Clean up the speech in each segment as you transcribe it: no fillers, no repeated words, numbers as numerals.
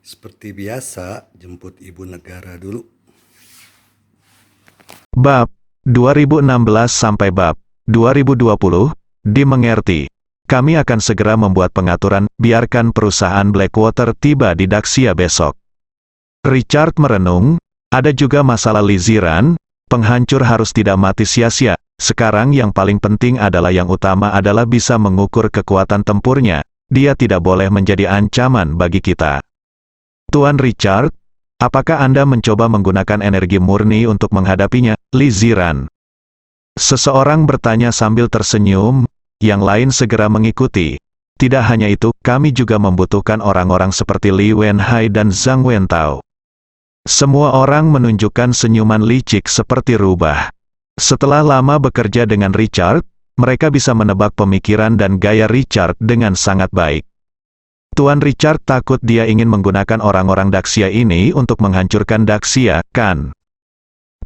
Seperti biasa, jemput ibu negara dulu. Bab 2016 sampai bab 2020 dimengerti. Kami akan segera membuat pengaturan, biarkan perusahaan Blackwater tiba di Daxia besok. Richard merenung, ada juga masalah liziran, penghancur harus tidak mati sia-sia. Sekarang yang paling penting adalah yang utama adalah bisa mengukur kekuatan tempurnya. Dia tidak boleh menjadi ancaman bagi kita. Tuan Richard, apakah Anda mencoba menggunakan energi murni untuk menghadapinya, liziran? Seseorang bertanya sambil tersenyum, yang lain segera mengikuti. Tidak hanya itu, kami juga membutuhkan orang-orang seperti Li Wenhai dan Zhang Wentao. Semua orang menunjukkan senyuman licik seperti rubah. Setelah lama bekerja dengan Richard, mereka bisa menebak pemikiran dan gaya Richard dengan sangat baik. Tuan Richard takut dia ingin menggunakan orang-orang Daxia ini untuk menghancurkan Daxia, kan?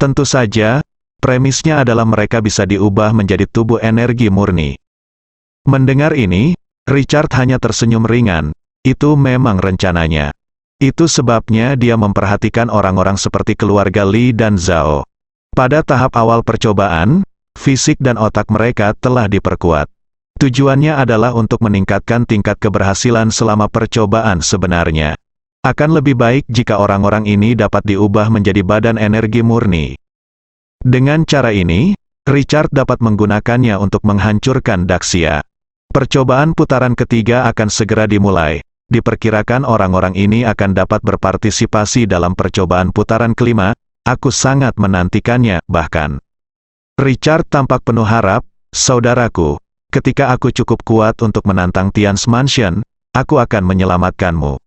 Tentu saja, premisnya adalah mereka bisa diubah menjadi tubuh energi murni. Mendengar ini, Richard hanya tersenyum ringan. Itu memang rencananya. Itu sebabnya dia memperhatikan orang-orang seperti keluarga Li dan Zhao. Pada tahap awal percobaan, fisik dan otak mereka telah diperkuat. Tujuannya adalah untuk meningkatkan tingkat keberhasilan selama percobaan sebenarnya. Akan lebih baik jika orang-orang ini dapat diubah menjadi badan energi murni. Dengan cara ini, Richard dapat menggunakannya untuk menghancurkan Daxia. Percobaan putaran ketiga akan segera dimulai. Diperkirakan orang-orang ini akan dapat berpartisipasi dalam percobaan putaran kelima. Aku sangat menantikannya, bahkan. Richard tampak penuh harap, saudaraku. Ketika aku cukup kuat untuk menantang Tian's Mansion, aku akan menyelamatkanmu.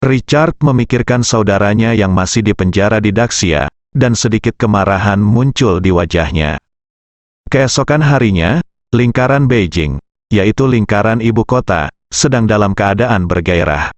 Richard memikirkan saudaranya yang masih dipenjara di Daxia, dan sedikit kemarahan muncul di wajahnya. Keesokan harinya, lingkaran Beijing, yaitu lingkaran ibu kota, sedang dalam keadaan bergairah.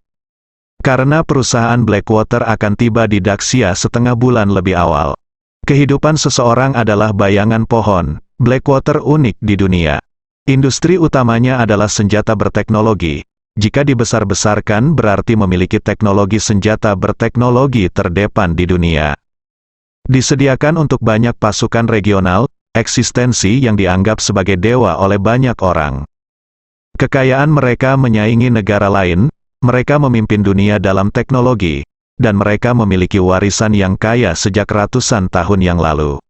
Karena perusahaan Blackwater akan tiba di Daxia setengah bulan lebih awal. Kehidupan seseorang adalah bayangan pohon, Blackwater unik di dunia. Industri utamanya adalah senjata berteknologi. Jika dibesar-besarkan berarti memiliki teknologi senjata berteknologi terdepan di dunia. Disediakan untuk banyak pasukan regional, eksistensi yang dianggap sebagai dewa oleh banyak orang. Kekayaan mereka menyaingi negara lain, mereka memimpin dunia dalam teknologi, dan mereka memiliki warisan yang kaya sejak ratusan tahun yang lalu.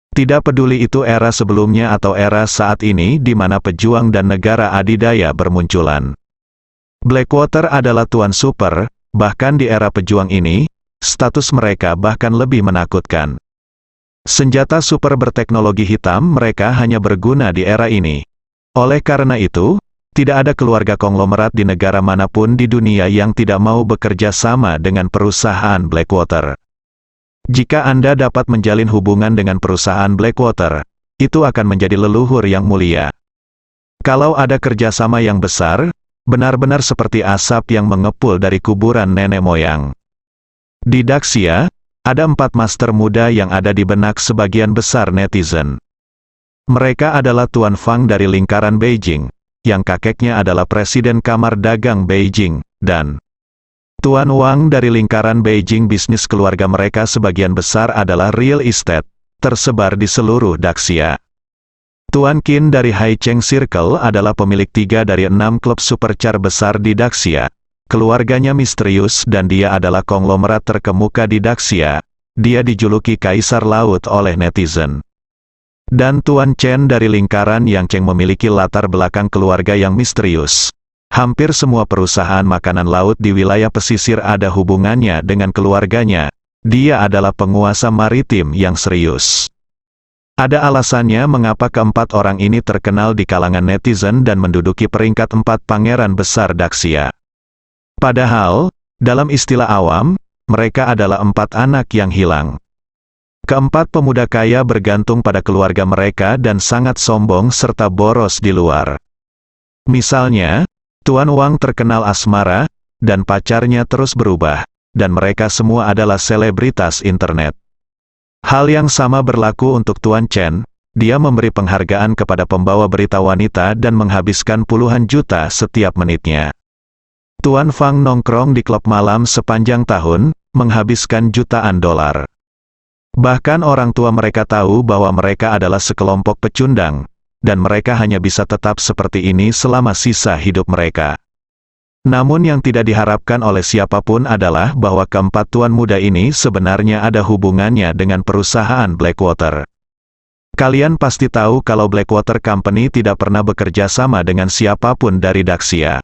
Tidak peduli itu era sebelumnya atau era saat ini di mana pejuang dan negara adidaya bermunculan. Blackwater adalah tuan super, bahkan di era pejuang ini, status mereka bahkan lebih menakutkan. Senjata super berteknologi hitam mereka hanya berguna di era ini. Oleh karena itu, tidak ada keluarga konglomerat di negara manapun di dunia yang tidak mau bekerja sama dengan perusahaan Blackwater. Jika Anda dapat menjalin hubungan dengan perusahaan Blackwater, itu akan menjadi leluhur yang mulia. Kalau ada kerjasama yang besar, benar-benar seperti asap yang mengepul dari kuburan nenek moyang. Di Daxia, ada 4 master muda yang ada di benak sebagian besar netizen. Mereka adalah Tuan Fang dari lingkaran Beijing, yang kakeknya adalah Presiden Kamar Dagang Beijing, dan Tuan Wang dari lingkaran Beijing. Bisnis keluarga mereka sebagian besar adalah real estate, tersebar di seluruh Daxia. Tuan Qin dari Haicheng Circle adalah pemilik 3 dari 6 klub supercar besar di Daxia. Keluarganya misterius dan dia adalah konglomerat terkemuka di Daxia. Dia dijuluki Kaisar Laut oleh netizen. Dan Tuan Chen dari lingkaran Yang Cheng memiliki latar belakang keluarga yang misterius. Hampir semua perusahaan makanan laut di wilayah pesisir ada hubungannya dengan keluarganya. Dia adalah penguasa maritim yang serius. Ada alasannya mengapa keempat orang ini terkenal di kalangan netizen dan menduduki peringkat 4 pangeran besar Daxia. Padahal, dalam istilah awam, mereka adalah 4 anak yang hilang. Keempat pemuda kaya bergantung pada keluarga mereka dan sangat sombong serta boros di luar. Misalnya, Tuan Wang terkenal asmara, dan pacarnya terus berubah, dan mereka semua adalah selebritas internet. Hal yang sama berlaku untuk Tuan Chen, dia memberi penghargaan kepada pembawa berita wanita dan menghabiskan puluhan juta setiap menitnya. Tuan Fang nongkrong di klub malam sepanjang tahun, menghabiskan jutaan dolar. Bahkan orang tua mereka tahu bahwa mereka adalah sekelompok pecundang, dan mereka hanya bisa tetap seperti ini selama sisa hidup mereka. Namun yang tidak diharapkan oleh siapapun adalah bahwa keempat tuan muda ini sebenarnya ada hubungannya dengan perusahaan Blackwater. Kalian pasti tahu kalau Blackwater Company tidak pernah bekerja sama dengan siapapun dari Daxia.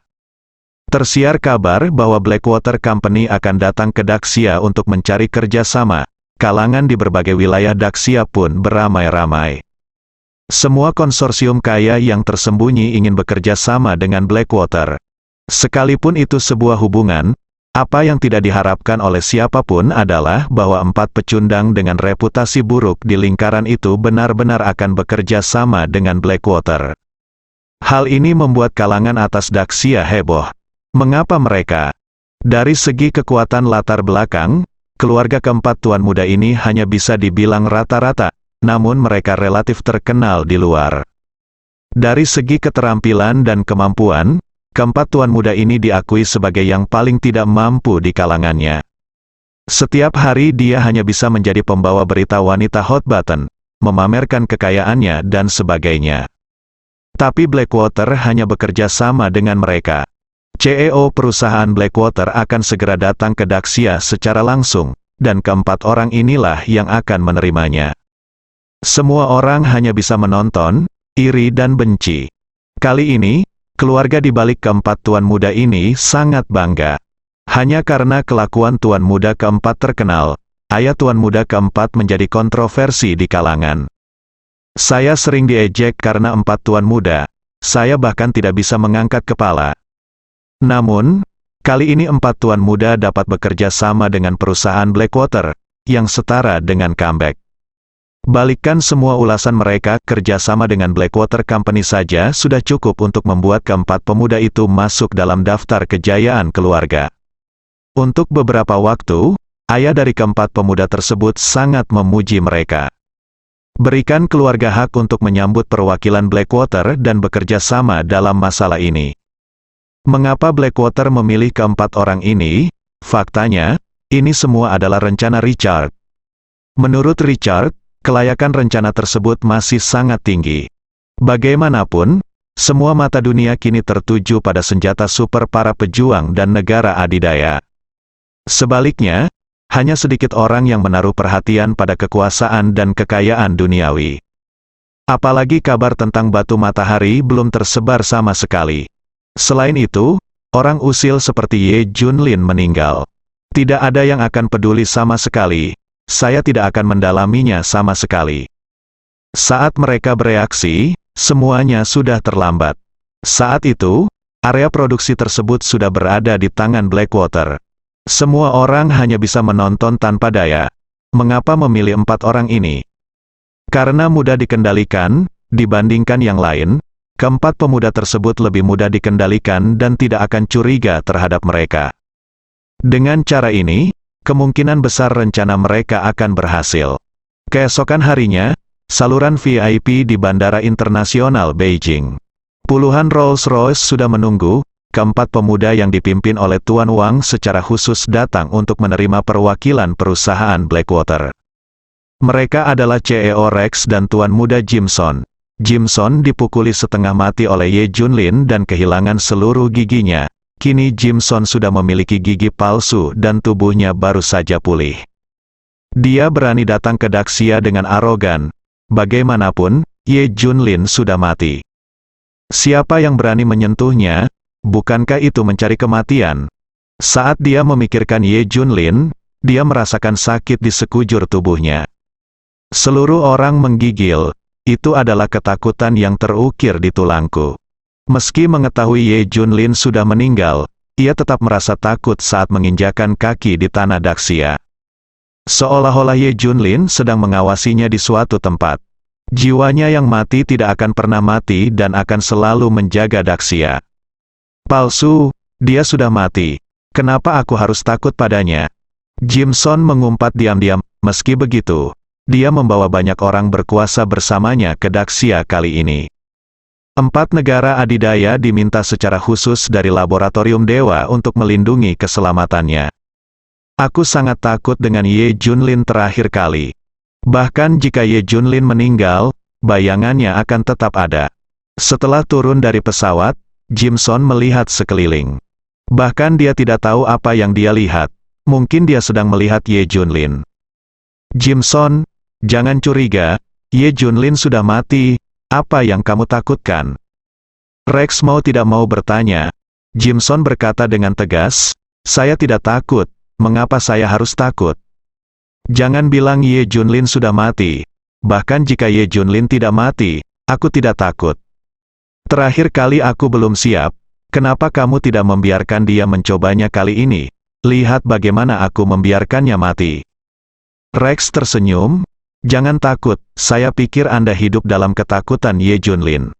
Tersiar kabar bahwa Blackwater Company akan datang ke Daxia untuk mencari kerjasama. Kalangan di berbagai wilayah Daxia pun beramai-ramai. Semua konsorsium kaya yang tersembunyi ingin bekerja sama dengan Blackwater. Sekalipun itu sebuah hubungan, apa yang tidak diharapkan oleh siapapun adalah bahwa empat pecundang dengan reputasi buruk di lingkaran itu benar-benar akan bekerja sama dengan Blackwater. Hal ini membuat kalangan atas Daxia heboh. Mengapa mereka? Dari segi kekuatan latar belakang, keluarga keempat tuan muda ini hanya bisa dibilang rata-rata, namun mereka relatif terkenal di luar. Dari segi keterampilan dan kemampuan, keempat tuan muda ini diakui sebagai yang paling tidak mampu di kalangannya. Setiap hari dia hanya bisa menjadi pembawa berita wanita hot button, memamerkan kekayaannya dan sebagainya. Tapi Blackwater hanya bekerja sama dengan mereka. CEO perusahaan Blackwater akan segera datang ke Daxia secara langsung, dan keempat orang inilah yang akan menerimanya. Semua orang hanya bisa menonton, iri dan benci. Kali ini, keluarga di balik keempat tuan muda ini sangat bangga. Hanya karena kelakuan tuan muda keempat terkenal, ayah tuan muda keempat menjadi kontroversi di kalangan. Saya sering diejek karena empat tuan muda, saya bahkan tidak bisa mengangkat kepala. Namun, kali ini empat tuan muda dapat bekerja sama dengan perusahaan Blackwater, yang setara dengan comeback. Balikkan semua ulasan mereka, kerjasama dengan Blackwater Company saja sudah cukup untuk membuat keempat pemuda itu masuk dalam daftar kejayaan keluarga. Untuk beberapa waktu, ayah dari keempat pemuda tersebut sangat memuji mereka. Berikan keluarga hak untuk menyambut perwakilan Blackwater dan bekerja sama dalam masalah ini. Mengapa Blackwater memilih keempat orang ini? Faktanya, ini semua adalah rencana Richard. Menurut Richard, kelayakan rencana tersebut masih sangat tinggi. Bagaimanapun, semua mata dunia kini tertuju pada senjata super para pejuang dan negara adidaya. Sebaliknya, hanya sedikit orang yang menaruh perhatian pada kekuasaan dan kekayaan duniawi. Apalagi kabar tentang batu matahari belum tersebar sama sekali. Selain itu, orang usil seperti Ye Junlin meninggal. Tidak ada yang akan peduli sama sekali. Saya tidak akan mendalaminya sama sekali. Saat mereka bereaksi, semuanya sudah terlambat. Saat itu, area produksi tersebut sudah berada di tangan Blackwater. Semua orang hanya bisa menonton tanpa daya. Mengapa memilih empat orang ini? Karena mudah dikendalikan, dibandingkan yang lain, keempat pemuda tersebut lebih mudah dikendalikan dan tidak akan curiga terhadap mereka. Dengan cara ini, kemungkinan besar rencana mereka akan berhasil. Keesokan harinya, saluran VIP di Bandara Internasional Beijing. Puluhan Rolls-Royce sudah menunggu, keempat pemuda yang dipimpin oleh Tuan Wang secara khusus datang untuk menerima perwakilan perusahaan Blackwater. Mereka adalah CEO Rex dan Tuan Muda Jimson. Jimson dipukuli setengah mati oleh Ye Junlin dan kehilangan seluruh giginya. Kini Jimson sudah memiliki gigi palsu dan tubuhnya baru saja pulih. Dia berani datang ke Daxia dengan arogan. Bagaimanapun, Ye Junlin sudah mati. Siapa yang berani menyentuhnya? Bukankah itu mencari kematian? Saat dia memikirkan Ye Junlin, dia merasakan sakit di sekujur tubuhnya. Seluruh orang menggigil. Itu adalah ketakutan yang terukir di tulangku. Meski mengetahui Ye Junlin sudah meninggal, ia tetap merasa takut saat menginjakan kaki di tanah Daxia. Seolah-olah Ye Junlin sedang mengawasinya di suatu tempat. Jiwanya yang mati tidak akan pernah mati dan akan selalu menjaga Daxia. Palsu, dia sudah mati. Kenapa aku harus takut padanya? Jimson mengumpat diam-diam. Meski begitu, dia membawa banyak orang berkuasa bersamanya ke Daxia kali ini. 4 negara adidaya diminta secara khusus dari laboratorium dewa untuk melindungi keselamatannya. Aku sangat takut dengan Ye Junlin terakhir kali. Bahkan jika Ye Junlin meninggal, bayangannya akan tetap ada. Setelah turun dari pesawat, Jimson melihat sekeliling. Bahkan dia tidak tahu apa yang dia lihat. Mungkin dia sedang melihat Ye Junlin. Jimson, jangan curiga, Ye Junlin sudah mati. Apa yang kamu takutkan? Rex mau tidak mau bertanya. Jimson berkata dengan tegas, saya tidak takut, mengapa saya harus takut? Jangan bilang Ye Junlin sudah mati. Bahkan jika Ye Junlin tidak mati, aku tidak takut. Terakhir kali aku belum siap, kenapa kamu tidak membiarkan dia mencobanya kali ini? Lihat bagaimana aku membiarkannya mati. Rex tersenyum, jangan takut, saya pikir Anda hidup dalam ketakutan Ye Junlin.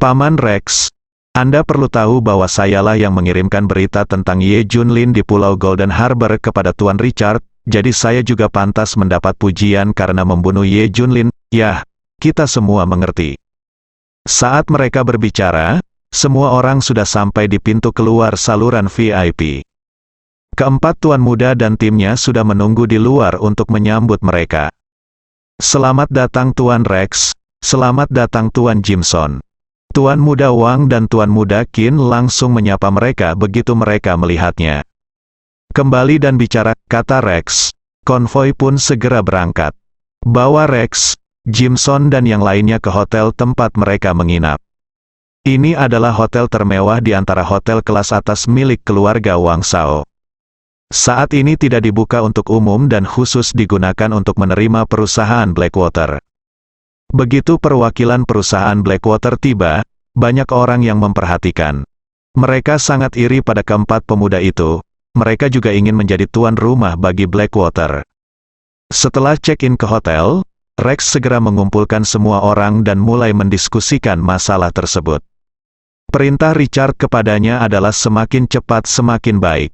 Paman Rex, Anda perlu tahu bahwa sayalah yang mengirimkan berita tentang Ye Junlin di Pulau Golden Harbor kepada Tuan Richard, jadi saya juga pantas mendapat pujian karena membunuh Ye Junlin. Yah, kita semua mengerti. Saat mereka berbicara, semua orang sudah sampai di pintu keluar saluran VIP. Keempat tuan muda dan timnya sudah menunggu di luar untuk menyambut mereka. Selamat datang Tuan Rex, selamat datang Tuan Jimson. Tuan Muda Wang dan Tuan Muda Qin langsung menyapa mereka begitu mereka melihatnya. Kembali dan bicara, kata Rex. Konvoi pun segera berangkat. Bawa Rex, Jimson dan yang lainnya ke hotel tempat mereka menginap. Ini adalah hotel termewah di antara hotel kelas atas milik keluarga Wang Shao. Saat ini tidak dibuka untuk umum dan khusus digunakan untuk menerima perusahaan Blackwater. Begitu perwakilan perusahaan Blackwater tiba, banyak orang yang memperhatikan. Mereka sangat iri pada keempat pemuda itu, mereka juga ingin menjadi tuan rumah bagi Blackwater. Setelah check-in ke hotel, Rex segera mengumpulkan semua orang dan mulai mendiskusikan masalah tersebut. Perintah Richard kepadanya adalah semakin cepat semakin baik.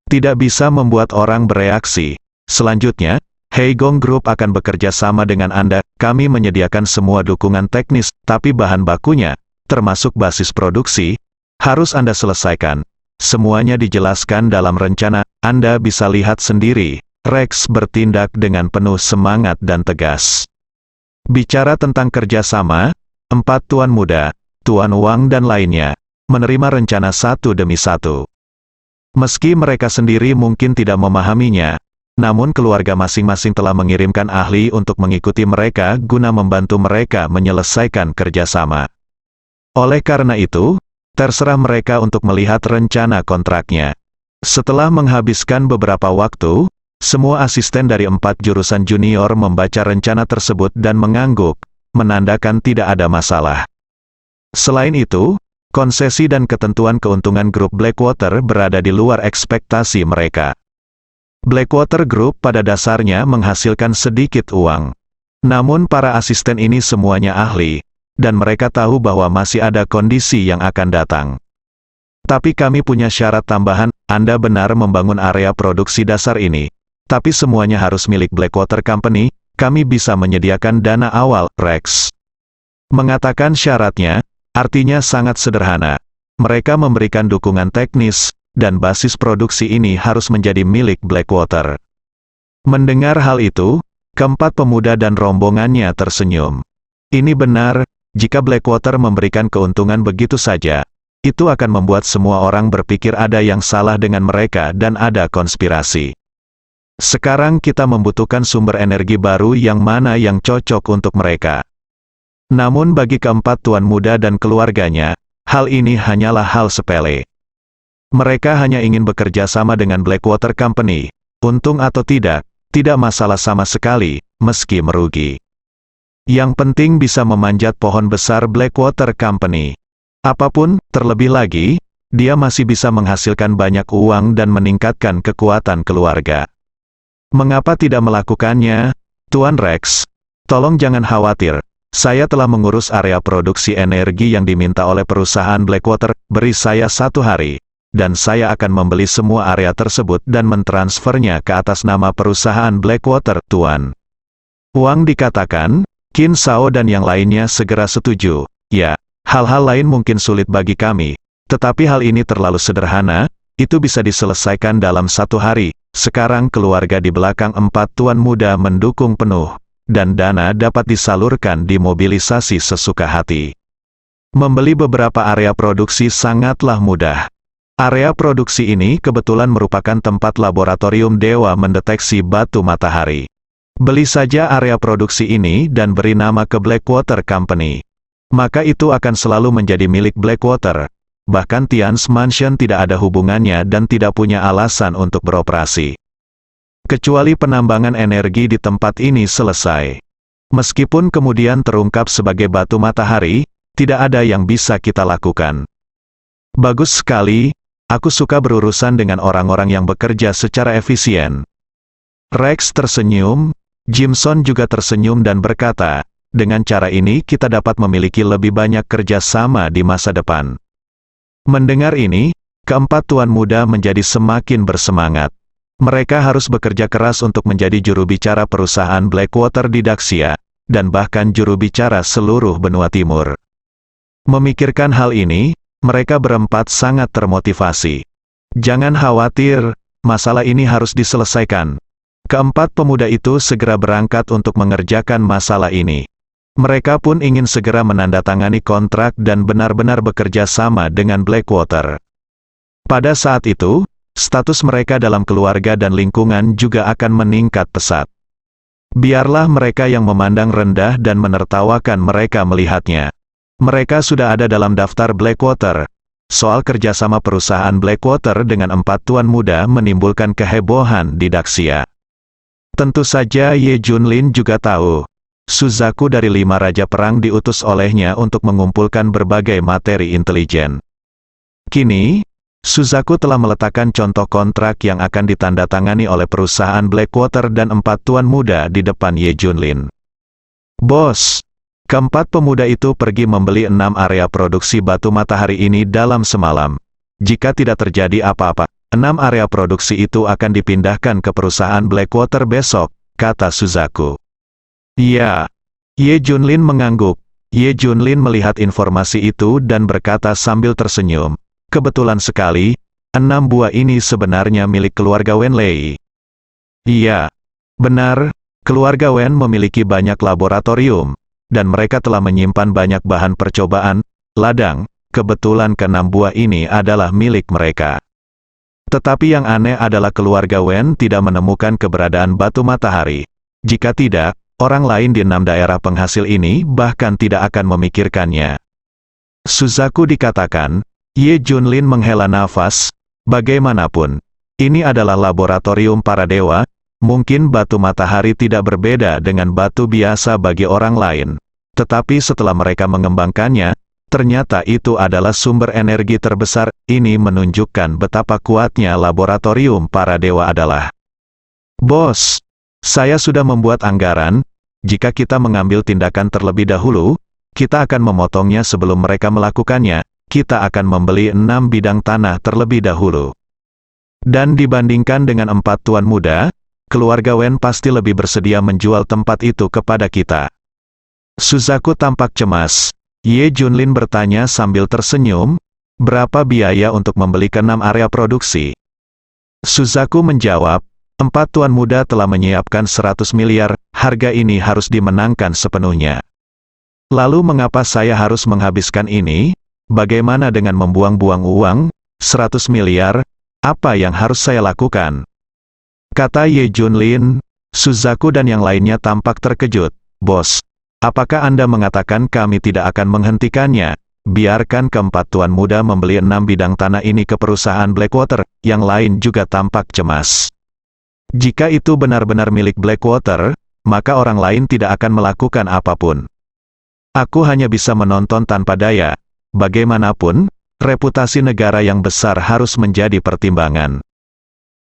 Tidak bisa membuat orang bereaksi. Selanjutnya, Heigong Group akan bekerja sama dengan Anda. Kami menyediakan semua dukungan teknis, tapi bahan bakunya, termasuk basis produksi, harus Anda selesaikan. Semuanya dijelaskan dalam rencana, Anda bisa lihat sendiri. Rex bertindak dengan penuh semangat dan tegas. Bicara tentang kerjasama, 4 tuan muda, Tuan Wang dan lainnya, menerima rencana satu demi satu. Meski mereka sendiri mungkin tidak memahaminya, namun keluarga masing-masing telah mengirimkan ahli untuk mengikuti mereka guna membantu mereka menyelesaikan kerjasama. Oleh karena itu, terserah mereka untuk melihat rencana kontraknya. Setelah menghabiskan beberapa waktu, semua asisten dari 4 jurusan junior membaca rencana tersebut dan mengangguk, menandakan tidak ada masalah. Selain itu, konsesi dan ketentuan keuntungan grup Blackwater berada di luar ekspektasi mereka. Blackwater Group pada dasarnya menghasilkan sedikit uang. Namun para asisten ini semuanya ahli, dan mereka tahu bahwa masih ada kondisi yang akan datang. Tapi kami punya syarat tambahan, Anda benar membangun area produksi dasar ini, tapi semuanya harus milik Blackwater Company, kami bisa menyediakan dana awal, Rex. Mengatakan syaratnya, artinya sangat sederhana. Mereka memberikan dukungan teknis, dan basis produksi ini harus menjadi milik Blackwater. Mendengar hal itu, keempat pemuda dan rombongannya tersenyum. Ini benar, jika Blackwater memberikan keuntungan begitu saja, itu akan membuat semua orang berpikir ada yang salah dengan mereka dan ada konspirasi. Sekarang kita membutuhkan sumber energi baru yang mana yang cocok untuk mereka. Namun bagi keempat tuan muda dan keluarganya, hal ini hanyalah hal sepele. Mereka hanya ingin bekerja sama dengan Blackwater Company. Untung atau tidak masalah sama sekali, meski merugi. Yang penting bisa memanjat pohon besar Blackwater Company. Apapun, terlebih lagi, dia masih bisa menghasilkan banyak uang dan meningkatkan kekuatan keluarga. Mengapa tidak melakukannya, Tuan Rex? Tolong jangan khawatir. Saya telah mengurus area produksi energi yang diminta oleh perusahaan Blackwater, beri saya 1 hari, dan saya akan membeli semua area tersebut dan mentransfernya ke atas nama perusahaan Blackwater, Tuan. Wang dikatakan, Qin Shao dan yang lainnya segera setuju. Ya, Hal-hal lain mungkin sulit bagi kami, tetapi hal ini terlalu sederhana, itu bisa diselesaikan dalam 1 hari. Sekarang keluarga di belakang 4 tuan muda mendukung penuh, dan dana dapat disalurkan dimobilisasi sesuka hati. Membeli beberapa area produksi sangatlah mudah. Area produksi ini kebetulan merupakan tempat laboratorium Dewa mendeteksi batu matahari. Beli saja area produksi ini dan beri nama ke Blackwater Company. Maka itu akan selalu menjadi milik Blackwater. Bahkan Tian's Mansion tidak ada hubungannya dan tidak punya alasan untuk beroperasi. Kecuali penambangan energi di tempat ini selesai. Meskipun kemudian terungkap sebagai batu matahari, tidak ada yang bisa kita lakukan. Bagus sekali, aku suka berurusan dengan orang-orang yang bekerja secara efisien. Rex tersenyum, Jimson juga tersenyum dan berkata, dengan cara ini kita dapat memiliki lebih banyak kerjasama di masa depan. Mendengar ini, keempat tuan muda menjadi semakin bersemangat. Mereka harus bekerja keras untuk menjadi juru bicara perusahaan Blackwater di Daxia, dan bahkan juru bicara seluruh benua timur. Memikirkan hal ini, mereka berempat sangat termotivasi. Jangan khawatir, masalah ini harus diselesaikan. Keempat pemuda itu segera berangkat untuk mengerjakan masalah ini. Mereka pun ingin segera menandatangani kontrak dan benar-benar bekerja sama dengan Blackwater. Pada saat itu, status mereka dalam keluarga dan lingkungan juga akan meningkat pesat. Biarlah mereka yang memandang rendah dan menertawakan mereka melihatnya. Mereka sudah ada dalam daftar Blackwater. Soal kerjasama perusahaan Blackwater dengan 4 tuan muda menimbulkan kehebohan di Daxia. Tentu saja Ye Junlin juga tahu. Suzaku dari 5 Raja Perang diutus olehnya untuk mengumpulkan berbagai materi intelijen. Kini, Suzaku telah meletakkan contoh kontrak yang akan ditandatangani oleh perusahaan Blackwater dan 4 tuan muda di depan Ye Junlin. Bos, keempat pemuda itu pergi membeli 6 area produksi batu matahari ini dalam semalam. Jika tidak terjadi apa-apa, 6 area produksi itu akan dipindahkan ke perusahaan Blackwater besok, kata Suzaku. Iya. Ye Junlin mengangguk. Ye Junlin melihat informasi itu dan berkata sambil tersenyum. Kebetulan sekali, 6 buah ini sebenarnya milik keluarga Wen Lei. Iya. Benar, keluarga Wen memiliki banyak laboratorium, dan mereka telah menyimpan banyak bahan percobaan, ladang, kebetulan ke-6 buah ini adalah milik mereka. Tetapi yang aneh adalah keluarga Wen tidak menemukan keberadaan batu matahari. Jika tidak, orang lain di 6 daerah penghasil ini bahkan tidak akan memikirkannya. Suzaku dikatakan, Ye Junlin menghela nafas, bagaimanapun, ini adalah laboratorium para dewa, mungkin batu matahari tidak berbeda dengan batu biasa bagi orang lain. Tetapi setelah mereka mengembangkannya, ternyata itu adalah sumber energi terbesar. Ini menunjukkan betapa kuatnya laboratorium para dewa adalah. Bos, saya sudah membuat anggaran. Jika kita mengambil tindakan terlebih dahulu, kita akan memotongnya sebelum mereka melakukannya. Kita akan membeli 6 bidang tanah terlebih dahulu. Dan dibandingkan dengan 4 tuan muda, keluarga Wen pasti lebih bersedia menjual tempat itu kepada kita. Suzaku tampak cemas. Ye Junlin bertanya sambil tersenyum, berapa biaya untuk membeli ke-6 area produksi? Suzaku menjawab, 4 tuan muda telah menyiapkan 100 miliar, harga ini harus dimenangkan sepenuhnya. Lalu mengapa saya harus menghabiskan ini? Bagaimana dengan membuang-buang uang? 100 miliar, apa yang harus saya lakukan? Kata Ye Junlin. Suzaku dan yang lainnya tampak terkejut. Bos, apakah Anda mengatakan kami tidak akan menghentikannya? Biarkan keempat tuan muda membeli 6 bidang tanah ini ke perusahaan Blackwater. Yang lain juga tampak cemas. Jika itu benar-benar milik Blackwater, maka orang lain tidak akan melakukan apapun. Aku hanya bisa menonton tanpa daya. Bagaimanapun, reputasi negara yang besar harus menjadi pertimbangan.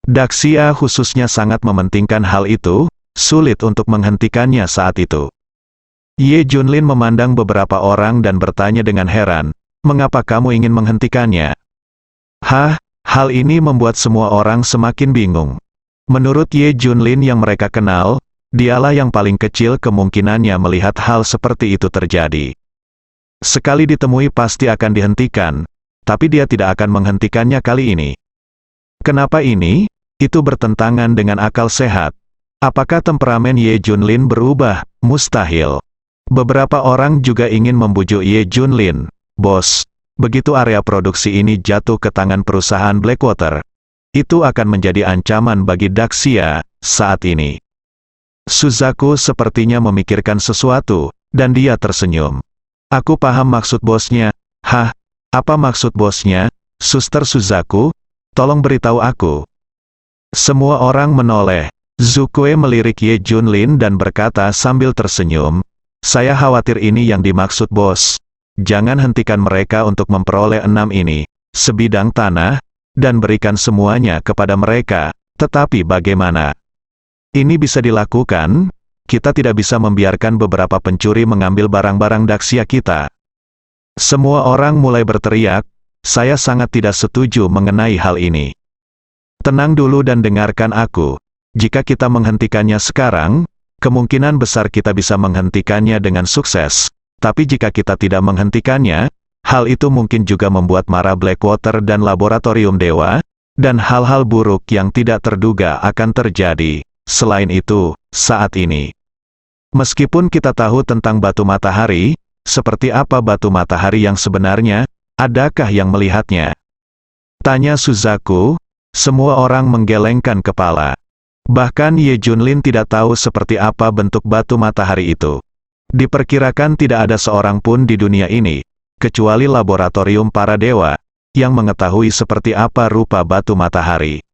Daxia khususnya sangat mementingkan hal itu, sulit untuk menghentikannya saat itu. Ye Junlin memandang beberapa orang dan bertanya dengan heran, mengapa kamu ingin menghentikannya? Hah, hal ini membuat semua orang semakin bingung. Menurut Ye Junlin yang mereka kenal, dialah yang paling kecil kemungkinannya melihat hal seperti itu terjadi. Sekali ditemui pasti akan dihentikan, tapi dia tidak akan menghentikannya kali ini. Kenapa ini? Itu bertentangan dengan akal sehat. Apakah temperamen Ye Junlin berubah? Mustahil. Beberapa orang juga ingin membujuk Ye Junlin. Bos, begitu area produksi ini jatuh ke tangan perusahaan Blackwater, itu akan menjadi ancaman bagi Daxia saat ini. Suzaku sepertinya memikirkan sesuatu, dan dia tersenyum. Aku paham maksud bosnya. Hah? Apa maksud bosnya? Suster Suzaku, tolong beritahu aku. Semua orang menoleh. Zukue melirik Ye Junlin dan berkata sambil tersenyum, saya khawatir ini yang dimaksud bos. Jangan hentikan mereka untuk memperoleh 6 ini, sebidang tanah, dan berikan semuanya kepada mereka. Tetapi bagaimana? Ini bisa dilakukan. Kita tidak bisa membiarkan beberapa pencuri mengambil barang-barang Daxia kita. Semua orang mulai berteriak, saya sangat tidak setuju mengenai hal ini. Tenang dulu dan dengarkan aku. Jika kita menghentikannya sekarang, kemungkinan besar kita bisa menghentikannya dengan sukses. Tapi jika kita tidak menghentikannya, hal itu mungkin juga membuat marah Blackwater dan Laboratorium Dewa, dan hal-hal buruk yang tidak terduga akan terjadi. Selain itu, saat ini, meskipun kita tahu tentang batu matahari, seperti apa batu matahari yang sebenarnya, adakah yang melihatnya? Tanya Suzaku. Semua orang menggelengkan kepala. Bahkan Ye Junlin tidak tahu seperti apa bentuk batu matahari itu. Diperkirakan tidak ada seorang pun di dunia ini, kecuali laboratorium para dewa, yang mengetahui seperti apa rupa batu matahari.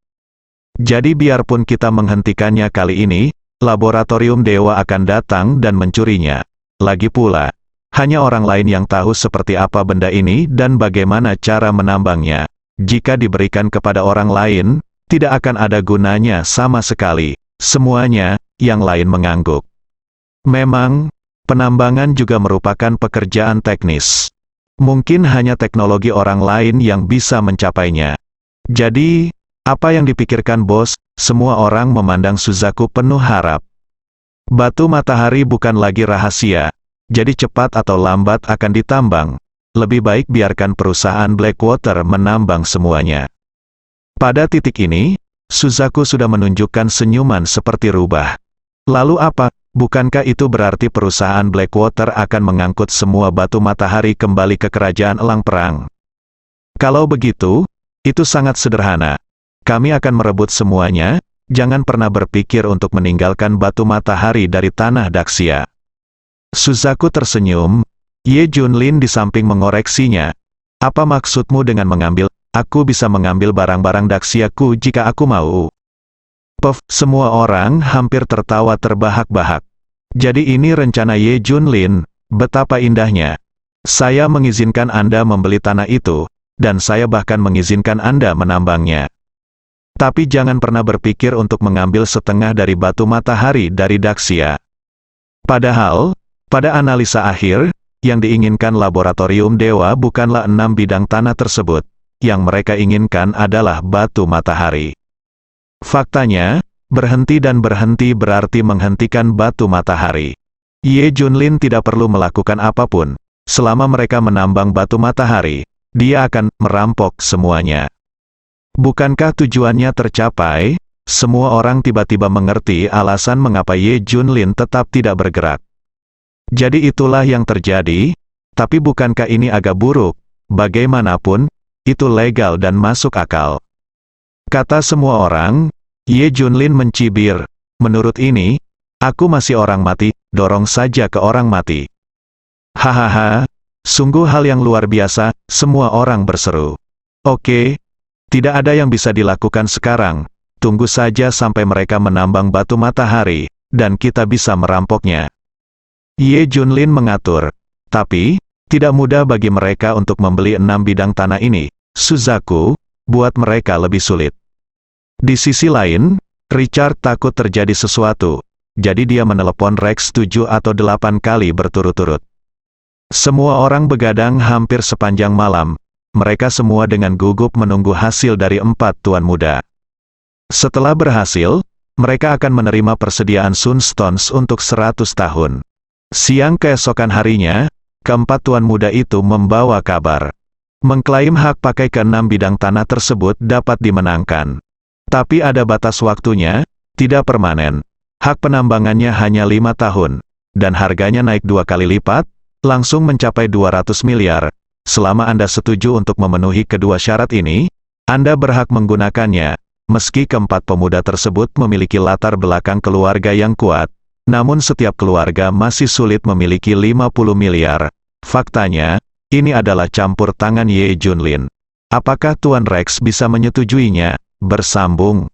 Jadi biarpun kita menghentikannya kali ini, laboratorium dewa akan datang dan mencurinya. Lagi pula, hanya orang lain yang tahu seperti apa benda ini dan bagaimana cara menambangnya. Jika diberikan kepada orang lain, tidak akan ada gunanya sama sekali. Semuanya, yang lain mengangguk. Memang, penambangan juga merupakan pekerjaan teknis. Mungkin hanya teknologi orang lain yang bisa mencapainya. Jadi, apa yang dipikirkan bos? Semua orang memandang Suzaku penuh harap. Batu matahari bukan lagi rahasia, jadi cepat atau lambat akan ditambang. Lebih baik biarkan perusahaan Blackwater menambang semuanya. Pada titik ini, Suzaku sudah menunjukkan senyuman seperti rubah. Lalu apa? Bukankah itu berarti perusahaan Blackwater akan mengangkut semua batu matahari kembali ke kerajaan elang perang? Kalau begitu, itu sangat sederhana. Kami akan merebut semuanya, jangan pernah berpikir untuk meninggalkan batu matahari dari tanah Daxia. Suzaku tersenyum. Ye Junlin di samping mengoreksinya. Apa maksudmu dengan mengambil? Aku bisa mengambil barang-barang Daxiaku jika aku mau. Semua orang hampir tertawa terbahak-bahak. Jadi ini rencana Ye Junlin, betapa indahnya. Saya mengizinkan Anda membeli tanah itu, dan saya bahkan mengizinkan Anda menambangnya. Tapi jangan pernah berpikir untuk mengambil setengah dari batu matahari dari Daxia. Padahal, pada analisa akhir, yang diinginkan laboratorium dewa bukanlah 6 bidang tanah tersebut. Yang mereka inginkan adalah batu matahari. Faktanya, berhenti dan berhenti berarti menghentikan batu matahari. Ye Junlin tidak perlu melakukan apapun. Selama mereka menambang batu matahari, dia akan merampok semuanya. Bukankah tujuannya tercapai? Semua orang tiba-tiba mengerti alasan mengapa Ye Junlin tetap tidak bergerak. Jadi itulah yang terjadi. Tapi bukankah ini agak buruk? Bagaimanapun, itu legal dan masuk akal. Kata semua orang. Ye Junlin mencibir. Menurut ini, aku masih orang mati, dorong saja ke orang mati. Hahaha, sungguh hal yang luar biasa, semua orang berseru. Oke, tidak ada yang bisa dilakukan sekarang. Tunggu saja sampai mereka menambang batu matahari, dan kita bisa merampoknya. Ye Junlin mengatur. Tapi, tidak mudah bagi mereka untuk membeli 6 bidang tanah ini. Suzaku, buat mereka lebih sulit. Di sisi lain, Richard takut terjadi sesuatu. Jadi dia menelepon Rex 7 atau 8 kali berturut-turut. Semua orang begadang hampir sepanjang malam. Mereka semua dengan gugup menunggu hasil dari 4 tuan muda. Setelah berhasil, mereka akan menerima persediaan Sunstones untuk 100 tahun. Siang keesokan harinya, keempat tuan muda itu membawa kabar. Mengklaim hak pakai ke-6 bidang tanah tersebut dapat dimenangkan. Tapi ada batas waktunya, tidak permanen. Hak penambangannya hanya 5 tahun. Dan harganya naik 2 kali lipat, langsung mencapai 200 miliar. Selama Anda setuju untuk memenuhi kedua syarat ini, Anda berhak menggunakannya. Meski keempat pemuda tersebut memiliki latar belakang keluarga yang kuat, namun setiap keluarga masih sulit memiliki 50 miliar. Faktanya, ini adalah campur tangan Ye Junlin. Apakah Tuan Rex bisa menyetujuinya? Bersambung.